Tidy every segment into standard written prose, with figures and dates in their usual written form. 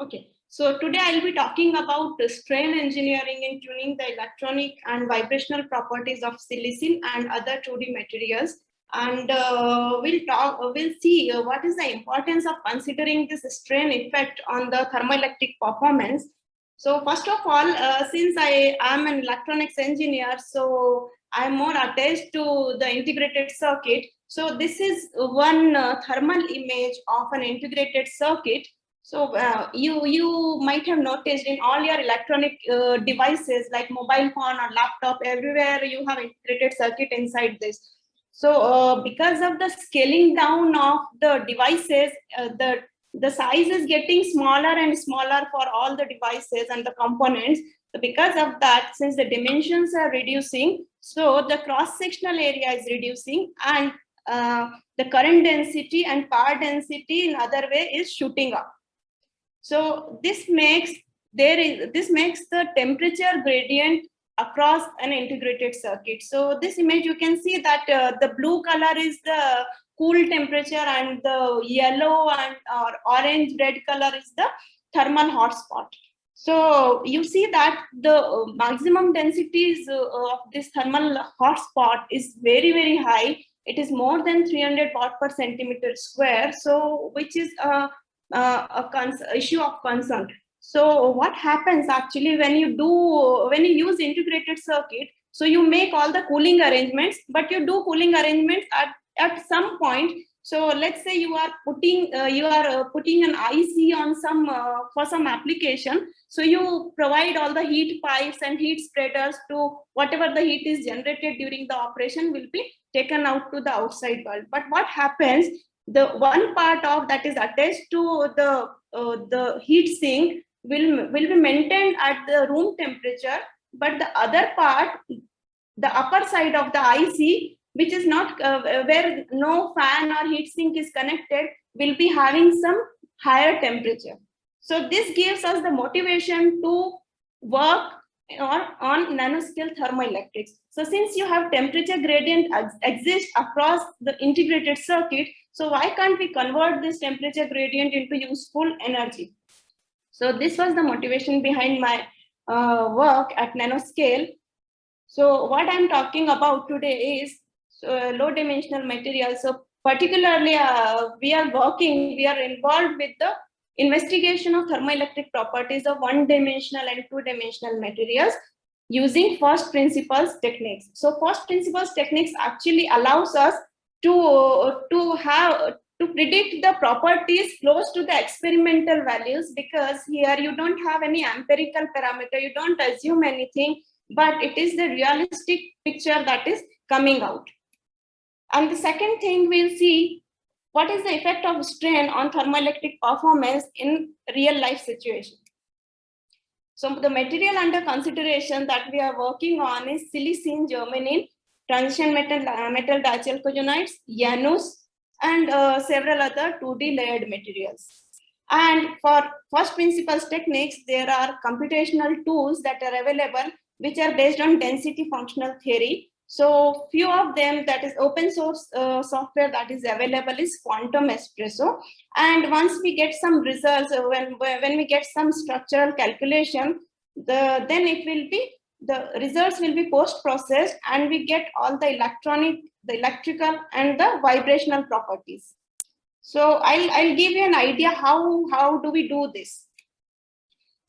Okay, so today I'll be talking about strain engineering in tuning the electronic and vibrational properties of silicon and other 2D materials. And we'll see what is the importance of considering this strain effect on the thermoelectric performance. So first of all, since I am an electronics engineer, so I'm more attached to the integrated circuit. So this is one thermal image of an integrated circuit. So you might have noticed in all your electronic devices like mobile phone or laptop, everywhere you have integrated circuit inside this. So because of the scaling down of the devices, the size is getting smaller and smaller for all the devices and the components. So because of that, since the dimensions are reducing, so the cross-sectional area is reducing, and the current density and power density in other way is shooting up. So this makes the temperature gradient across an integrated circuit. So this image you can see that the blue color is the cool temperature, and the yellow and or orange red color is the thermal hotspot. So you see that the maximum densities of this thermal hotspot is very high. It is more than 300 watt per centimeter square. So which is issue of concern. So what happens actually when you use integrated circuit? So you make all the cooling arrangements, but you do cooling arrangements at some point. So let's say you are putting an IC on some for some application. So you provide all the heat pipes and heat spreaders to whatever the heat is generated during the operation will be taken out to the outside world. But what happens? The one part of that is attached to the heat sink will be maintained at the room temperature, but the other part, the upper side of the IC, which is not where no fan or heat sink is connected, will be having some higher temperature. So this gives us the motivation to work on nanoscale thermoelectrics. So since you have temperature gradient exist across the integrated circuit, so why can't we convert this temperature gradient into useful energy? So this was the motivation behind my work at nanoscale. So what I'm talking about today is low dimensional materials. So particularly we are involved with the investigation of thermoelectric properties of one-dimensional and two-dimensional materials using first principles techniques. So first principles techniques actually allows us to predict the properties close to the experimental values, because here you don't have any empirical parameter, you don't assume anything, but it is the realistic picture that is coming out. And the second thing, we'll see what is the effect of strain on thermoelectric performance in real life situation. So the material under consideration that we are working on is silicene, germanium, transition metal dichalcogenides, Janus, and several other 2D layered materials. And for first principles techniques, there are computational tools that are available which are based on density functional theory. So few of them, that is open source software that is available is Quantum Espresso. And once we get some results, when we get some structural calculation, then it will be, the results will be post processed, and we get all the electrical and the vibrational properties. So I'll give you an idea how do we do this.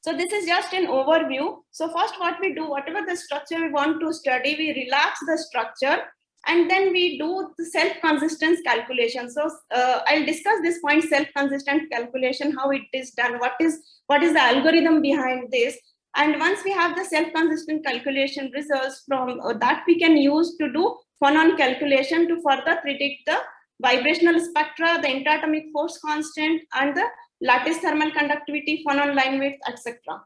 So this is just an overview. So first what we do, whatever the structure we want to study, we relax the structure, and then we do the self-consistence calculation. So I'll discuss this point, self-consistent calculation, how it is done, what is the algorithm behind this. And once we have the self-consistent calculation results, from that we can use to do phonon calculation to further predict the vibrational spectra, the interatomic force constant, and the lattice thermal conductivity, phonon line width, etc.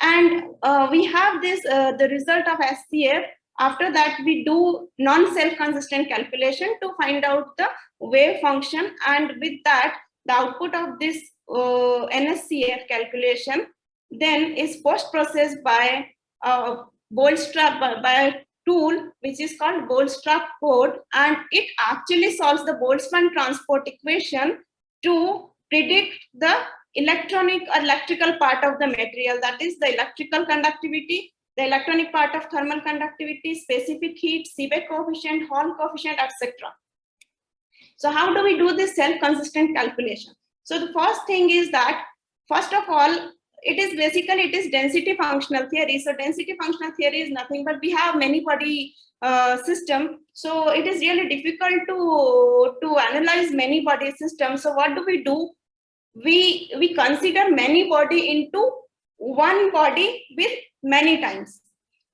And we have this the result of SCF. After that, we do non-self-consistent calculation to find out the wave function, and with that, the output of this NSCF calculation then is post-processed by by a tool which is called Bootstrap code, and it actually solves the Boltzmann transport equation to predict the electronic or electrical part of the material, that is the electrical conductivity, the electronic part of thermal conductivity, specific heat, Seebeck coefficient, Hall coefficient, etc. So how do we do this self-consistent calculation? So the first thing is that, first of all, it is density functional theory. So density functional theory is nothing but we have many body system. So it is really difficult to analyze many body systems. So what do? We consider many body into one body with many times.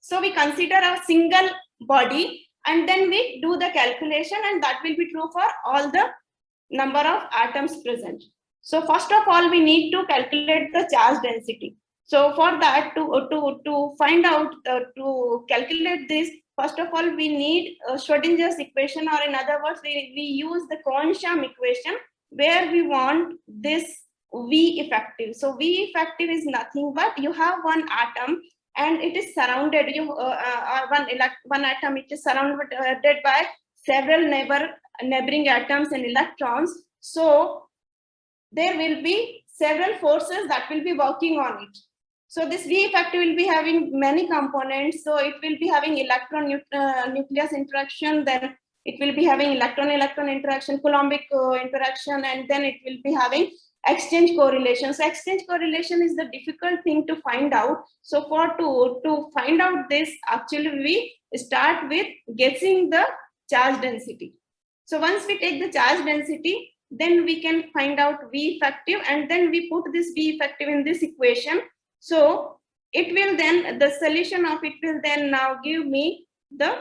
So we consider a single body and then we do the calculation, and that will be true for all the number of atoms present. So first of all, we need to calculate the charge density. So for that, to find out, to calculate this, first of all, we need Schrodinger's equation, or in other words, we use the Cohen-Sham equation, where we want this V effective. So V effective is nothing but you have one atom and it is surrounded, one atom, it is surrounded by several neighboring atoms and electrons. So there will be several forces that will be working on it. So this V effective will be having many components. So it will be having electron nucleus interaction, then it will be having electron-electron interaction, Coulombic interaction, and then it will be having exchange correlation. So exchange correlation is the difficult thing to find out. So to find out this, actually we start with guessing the charge density. So once we take the charge density, then we can find out V effective, and then we put this V effective in this equation. So it will then, the solution of it will then now give me the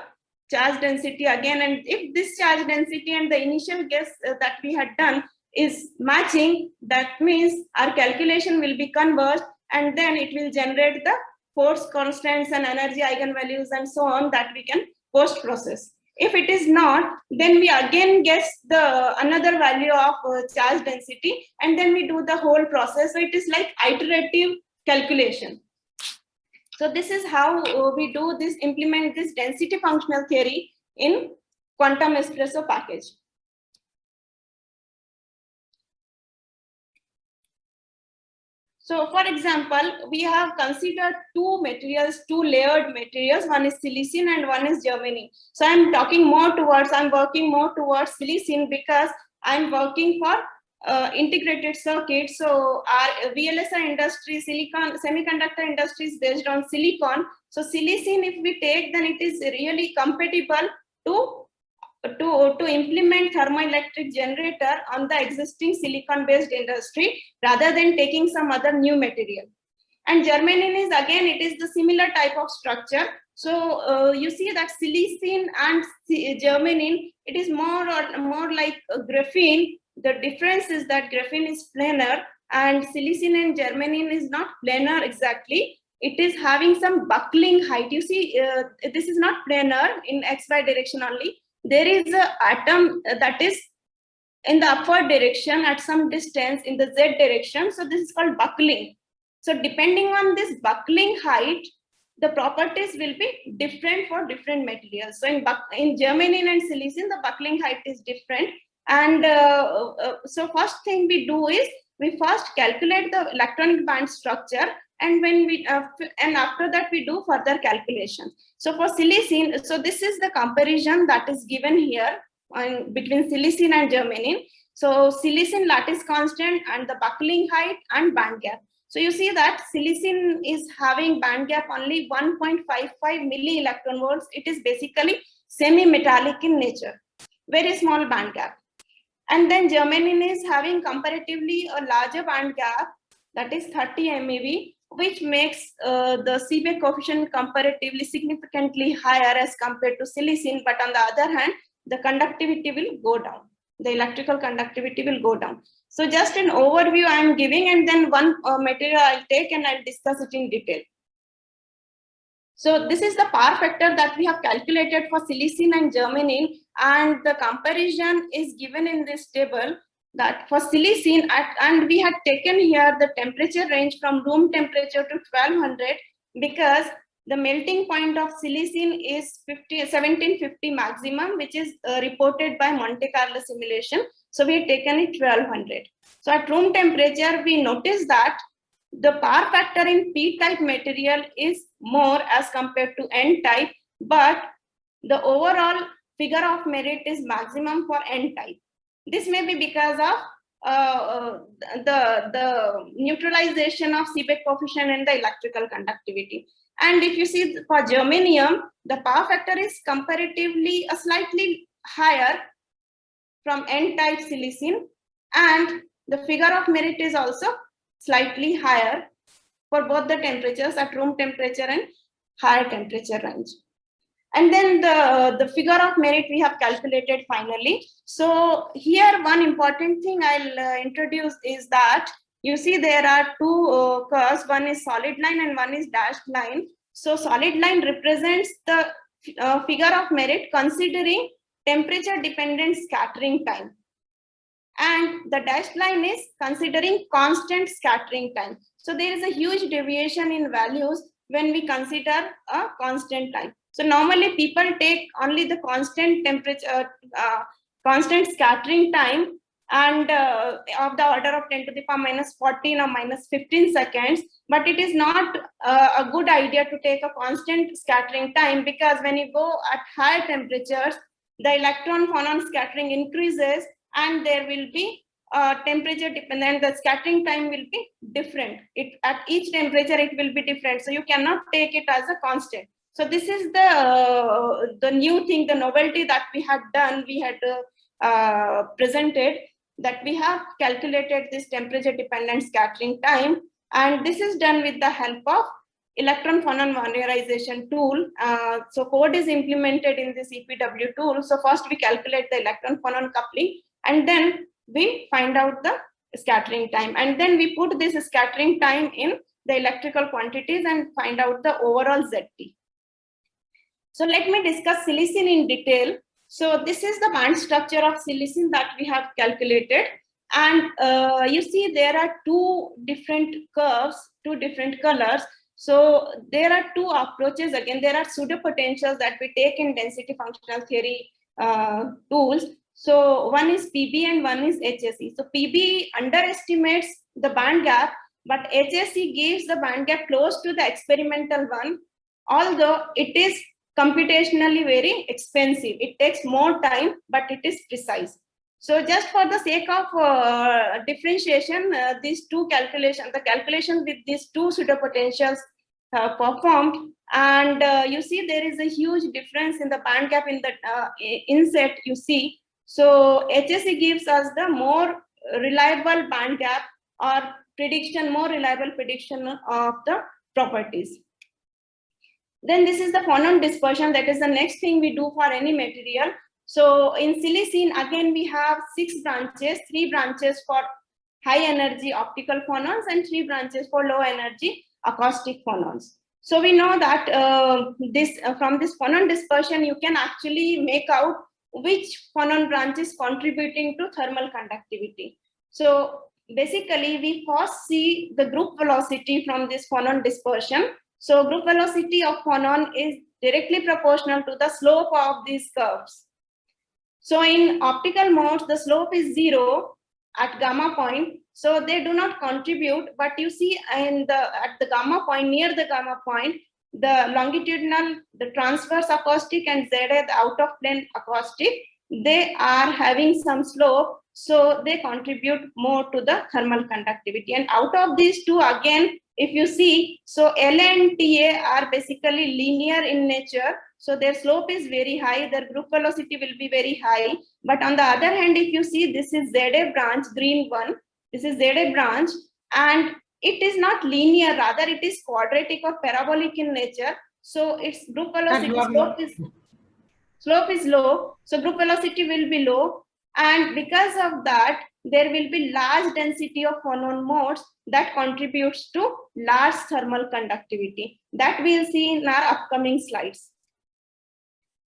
charge density again. And if this charge density and the initial guess that we had done is matching, that means our calculation will be converged, and then it will generate the force constants and energy eigenvalues and so on that we can post process. If it is not, then we again guess the another value of charge density, and then we do the whole process. So it is like iterative calculation. So this is how we do this, implement this density functional theory in quantum espresso package. So for example, we have considered two layered materials. One is silicon and one is germanium. So I'm working more towards silicon because I'm working for integrated circuit. So our VLSI industry, semiconductor industry is based on silicon. So silicon, if we take, then it is really compatible to implement thermoelectric generator on the existing silicon based industry rather than taking some other new material. And germanium is, again, it is the similar type of structure. So you see that silicon and germanium, it is more like graphene. The difference is that graphene is planar and silicon and germanium is not planar exactly. It is having some buckling height. You see, this is not planar in XY direction only. There is an atom that is in the upward direction at some distance in the Z direction. So this is called buckling. So depending on this buckling height, the properties will be different for different materials. So in germanium and silicon, the buckling height is different. And so first thing we do is we first calculate the electronic band structure, and when we and after that we do further calculations. So for silicon, so this is the comparison that is given here between silicon and germanium. So silicon lattice constant and the buckling height and band gap. So you see that silicon is having band gap only 1.55 milli electron volts. It is basically semi-metallic in nature, very small band gap. And then germanium is having comparatively a larger band gap, that is 30 MeV, which makes the Seebeck coefficient comparatively significantly higher as compared to silicon. But on the other hand, the conductivity will go down. The electrical conductivity will go down. So just an overview I am giving, and then one material I'll take and I'll discuss it in detail. So this is the power factor that we have calculated for silicon and germanium, and the comparison is given in this table. That for silicon, and we had taken here the temperature range from room temperature to 1200, because the melting point of silicon is 1750 maximum, which is reported by Monte Carlo simulation. So we have taken it 1200. So at room temperature, we notice that the power factor in p-type material is more as compared to n-type, but the overall figure of merit is maximum for n-type. This may be because of the neutralization of Seebeck coefficient and the electrical conductivity. And if you see for germanium, the power factor is comparatively slightly higher from n-type silicon, and the figure of merit is also slightly higher for both the temperatures at room temperature and higher temperature range. And then the figure of merit we have calculated finally. So here one important thing I'll introduce is that you see there are two curves, one is solid line and one is dashed line. So solid line represents the figure of merit considering temperature dependent scattering time. And the dashed line is considering constant scattering time. So there is a huge deviation in values when we consider a constant time. So normally people take only the constant temperature, constant scattering time, and of the order of 10 to the power minus 14 or minus 15 seconds. But it is not a good idea to take a constant scattering time, because when you go at higher temperatures, the electron phonon scattering increases, and there will be temperature dependent, the scattering time will be different. At each temperature it will be different, so you cannot take it as a constant. So this is the new thing, the novelty that we had done, we had presented, that we have calculated this temperature dependent scattering time, and this is done with the help of electron phonon monomerization tool. So code is implemented in this EPW tool. So first we calculate the electron phonon coupling, and then we find out the scattering time, and then we put this scattering time in the electrical quantities and find out the overall ZT. So let me discuss silicon in detail. So this is the band structure of silicon that we have calculated, and you see there are two different curves, two different colors. So there are two approaches. Again, there are pseudo potentials that we take in density functional theory tools. So one is PB and one is HSE. So PB underestimates the band gap, but HSE gives the band gap close to the experimental one, although it is computationally very expensive. It takes more time, but it is precise. So just for the sake of differentiation, these two calculations, the calculation with these two pseudopotentials performed, and you see there is a huge difference in the band gap in the inset, you see. So HSE gives us the more reliable band gap, or prediction, more reliable prediction of the properties. Then this is the phonon dispersion. That is the next thing we do for any material. So in silicon, again, we have 6 branches, 3 branches for high energy optical phonons and 3 branches for low energy acoustic phonons. So we know that from this phonon dispersion, you can actually make out which phonon branch is contributing to thermal conductivity. So basically, we first see the group velocity from this phonon dispersion. So group velocity of phonon is directly proportional to the slope of these curves. So in optical modes, the slope is 0 at gamma point. So they do not contribute, but you see at the gamma point, near the gamma point, the longitudinal, the transverse acoustic and ZA, the out of plane acoustic, they are having some slope. So they contribute more to the thermal conductivity. And out of these two, again, if you see, so L and TA are basically linear in nature. So their slope is very high, their group velocity will be very high. But on the other hand, if you see, this is ZA branch, green one, this is ZA branch, and it is not linear, rather it is quadratic or parabolic in nature. So its group velocity slope is low, so group velocity will be low, and because of that, there will be large density of phonon modes that contributes to large thermal conductivity. That we'll see in our upcoming slides.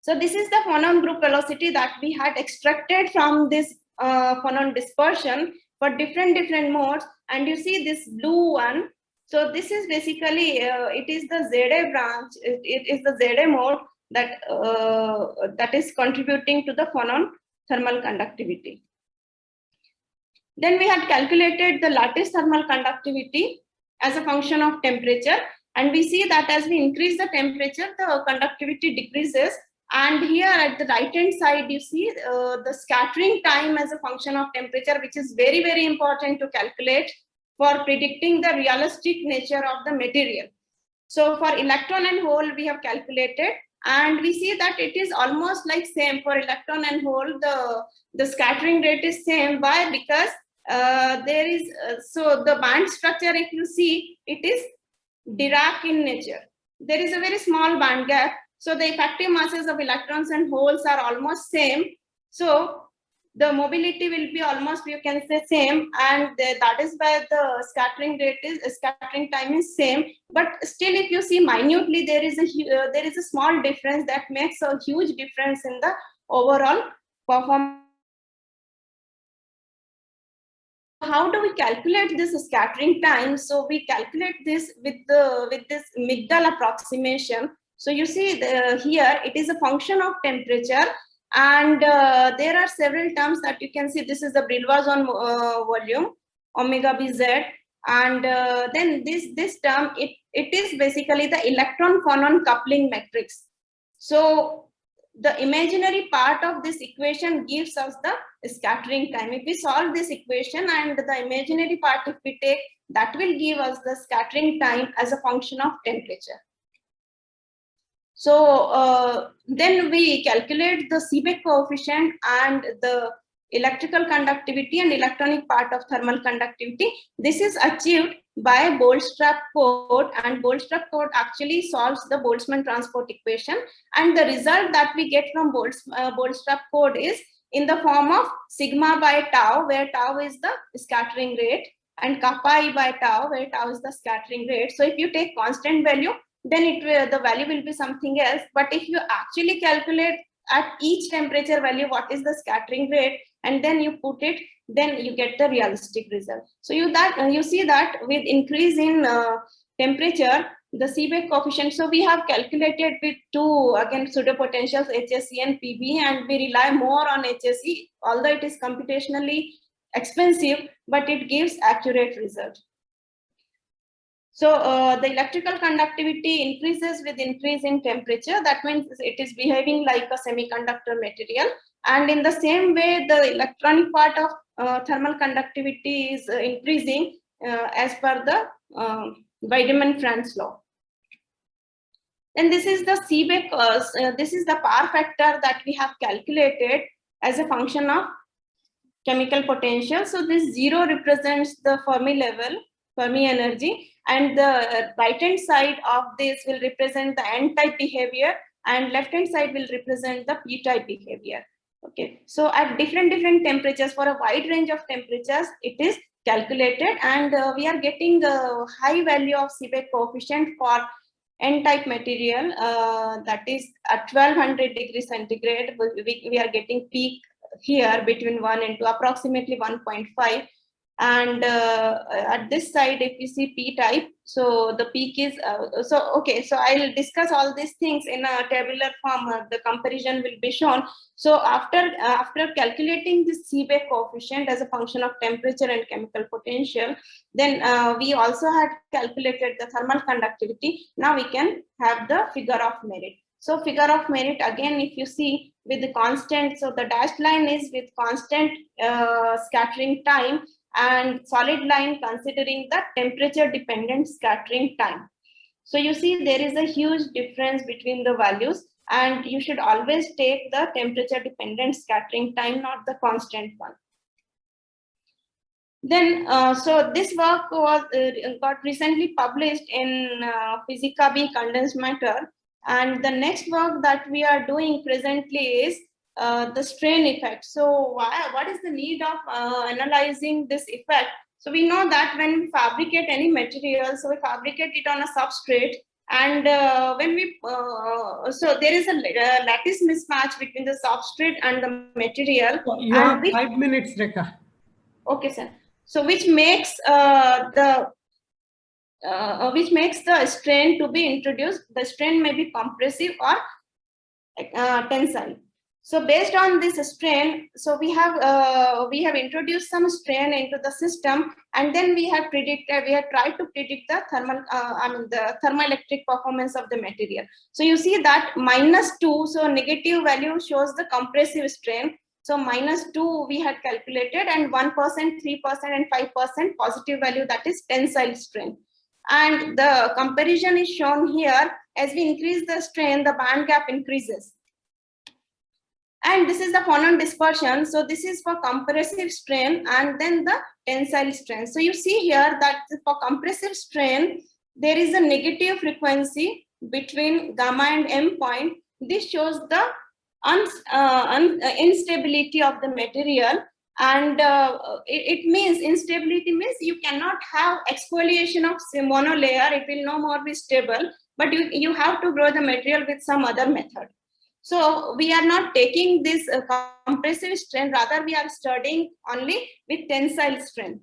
So this is the phonon group velocity that we had extracted from this phonon dispersion for different modes, and you see this blue one. So this is basically it is the ZA branch. It is the ZA mode that is contributing to the phonon thermal conductivity. Then we had calculated the lattice thermal conductivity as a function of temperature. And we see that as we increase the temperature, the conductivity decreases. And here at the right hand side, you see the scattering time as a function of temperature, which is very, very important to calculate for predicting the realistic nature of the material. So for electron and hole, we have calculated, and we see that it is almost like same for electron and hole. The scattering rate is same. Why? Because there is so the band structure, if you see, it is Dirac in nature. There is a very small band gap. So the effective masses of electrons and holes are almost same. So the mobility will be almost, you can say, same, and that is why the scattering time is same. But still, if you see minutely, there is a small difference that makes a huge difference in the overall performance. How do we calculate this scattering time? So we calculate this with this Migdal approximation. So you see here it is a function of temperature, and there are several terms that you can see. This is the Brillouin zone volume, omega bz, and then this term, it is basically the electron phonon coupling matrix. So the imaginary part of this equation gives us the scattering time. If we solve this equation and the imaginary part, if we take, that will give us the scattering time as a function of temperature. So then we calculate the Seebeck coefficient and the electrical conductivity and electronic part of thermal conductivity. This is achieved by Bolt-Strap code, and Bolt-Strap code actually solves the Boltzmann transport equation, and the result that we get from Bolt-Strap code is in the form of sigma by tau, where tau is the scattering rate, and kappa I by tau, where tau is the scattering rate. So if you take constant value, then the value will be something else. But if you actually calculate at each temperature value what is the scattering rate, and then you put it, then you get the realistic result. So you see that with increase in temperature, the Seebeck coefficient. So we have calculated with two, again, pseudopotentials, HSE and PV, and we rely more on HSE, although it is computationally expensive, but it gives accurate result. So the electrical conductivity increases with increase in temperature. That means it is behaving like a semiconductor material. And in the same way, the electronic part of thermal conductivity is increasing as per the Wiedemann-Franz law. And this is the Seebeck, this is the power factor that we have calculated as a function of chemical potential. So this 0 represents the Fermi level, Fermi energy, and the right hand side of this will represent the N-type behavior, and left hand side will represent the P-type behavior. Okay, so at different temperatures, for a wide range of temperatures, it is calculated, and we are getting a high value of Seebeck coefficient for N-type material, that is at 1200 degrees centigrade. We are getting peak here between 1 and 2, approximately 1.5. And at this side, if you see P-type, so the peak is okay. So I'll discuss all these things in a tabular form. The comparison will be shown. So after calculating this Seebeck coefficient as a function of temperature and chemical potential, then we also had calculated the thermal conductivity. Now we can have the figure of merit. So figure of merit, again, if you see with the constant, so the dashed line is with constant scattering time, and solid line considering the temperature dependent scattering time. So you see there is a huge difference between the values, and you should always take the temperature dependent scattering time, not the constant one. Then, so this work was got recently published in Physica B condensed matter, and the next work that we are doing presently is the strain effect. So what is the need of analyzing this effect? So we know that when we fabricate any material, so we fabricate it on a substrate, and when we so there is a lattice mismatch between the substrate and the material. You have 5 minutes, Rekha. Okay, sir. So which makes the strain to be introduced. The strain may be compressive or tensile. So based on this strain, so we have introduced some strain into the system, and then we have tried to predict the the thermoelectric performance of the material. So you see that -2, so negative value shows the compressive strain. So -2 we had calculated, and 1%, 3%, and 5% positive value, that is tensile strain. And the comparison is shown here. As we increase the strain, the band gap increases. And this is the phonon dispersion. So this is for compressive strain, and then the tensile strain. So you see here that for compressive strain, there is a negative frequency between gamma and M point. This shows the instability of the material. And it means instability means you cannot have exfoliation of monolayer. It will no more be stable, but you have to grow the material with some other method. So we are not taking this compressive strain, rather we are studying only with tensile strain.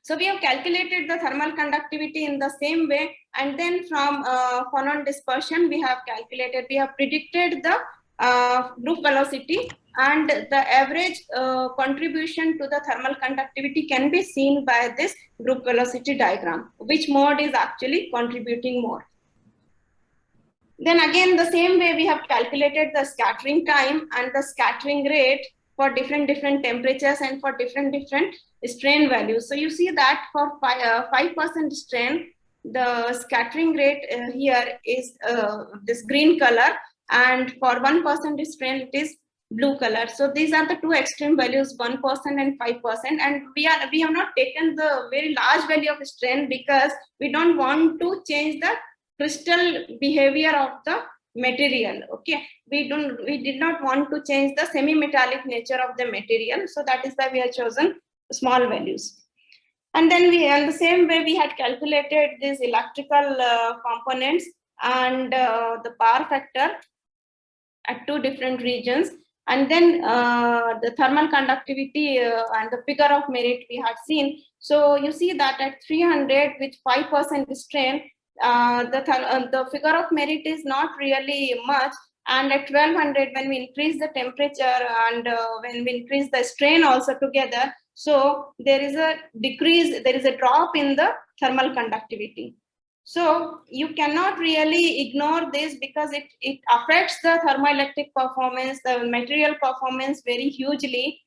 So we have calculated the thermal conductivity in the same way, and then from phonon dispersion we have predicted the group velocity, and the average contribution to the thermal conductivity can be seen by this group velocity diagram, which mode is actually contributing more. Then again, the same way we have calculated the scattering time and the scattering rate for different temperatures and for different strain values. So you see that for 5% strain, the scattering rate here is this green color, and for 1% strain it is blue color. So these are the two extreme values, 1% and 5%. And we have not taken the very large value of strain because we don't want to change the crystal behavior of the material. Okay, we did not want to change the semi-metallic nature of the material, so that is why we have chosen small values. And then in the same way we had calculated these electrical components and the power factor at two different regions, and then the thermal conductivity and the figure of merit we had seen. So you see that at 300 with 5% strain, the figure of merit is not really much, and at 1200 when we increase the temperature and when we increase the strain also together, so there is a decrease, there is a drop in the thermal conductivity. So you cannot really ignore this because it affects the thermoelectric performance, the material performance very hugely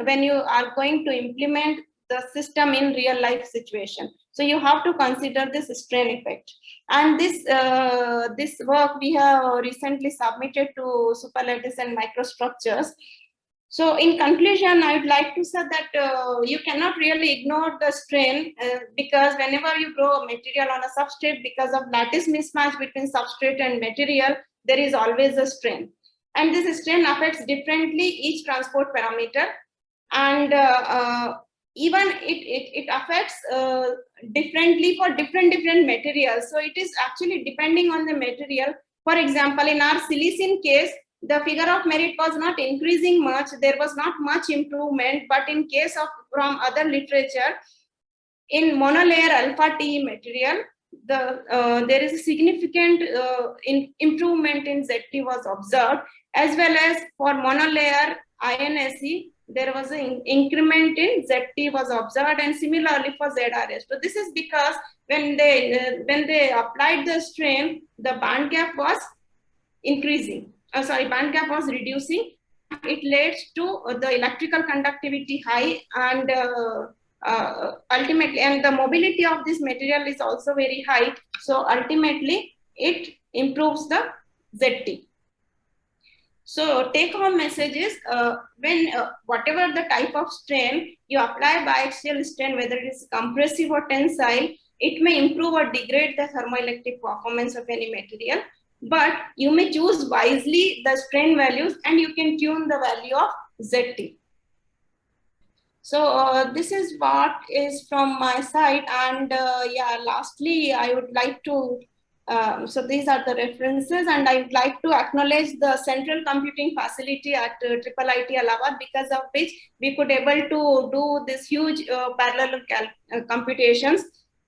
when you are going to implement the system in real life situation. So you have to consider this strain effect. And this work we have recently submitted to superlattice and microstructures. So in conclusion, I would like to say that you cannot really ignore the strain because whenever you grow a material on a substrate, because of lattice mismatch between substrate and material, there is always a strain. And this strain affects differently each transport parameter, and even it affects differently for different materials. So it is actually depending on the material. For example, in our silicon case, the figure of merit was not increasing much, there was not much improvement, but in case of from other literature, in monolayer alpha TE material, there is a significant improvement in ZT was observed, as well as for monolayer INSE, there was an increment in ZT was observed, and similarly for ZRS. So this is because when they applied the strain, the band gap was increasing. Band gap was reducing. It led to the electrical conductivity high, and ultimately, and the mobility of this material is also very high. So ultimately, it improves the ZT. So take home message is when whatever the type of strain you apply biaxial strain, whether it is compressive or tensile, it may improve or degrade the thermoelectric performance of any material. But you may choose wisely the strain values, and you can tune the value of ZT. So this is what is from my side, and yeah, lastly, I would like to so these are the references, and I would like to acknowledge the central computing facility at IIIT Allahabad, because of which we could able to do this huge parallel computations,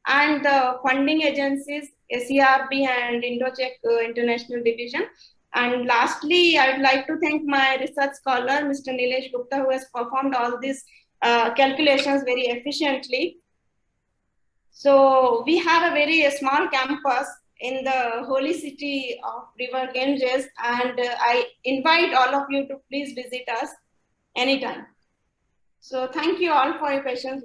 and the funding agencies, SERB and Indo-Czech International Division, And lastly, I'd like to thank my research scholar, Mr. Nilesh Gupta, who has performed all these calculations very efficiently. So we have a very small campus in the holy city of River Ganges, and I invite all of you to please visit us anytime. So thank you all for your patience.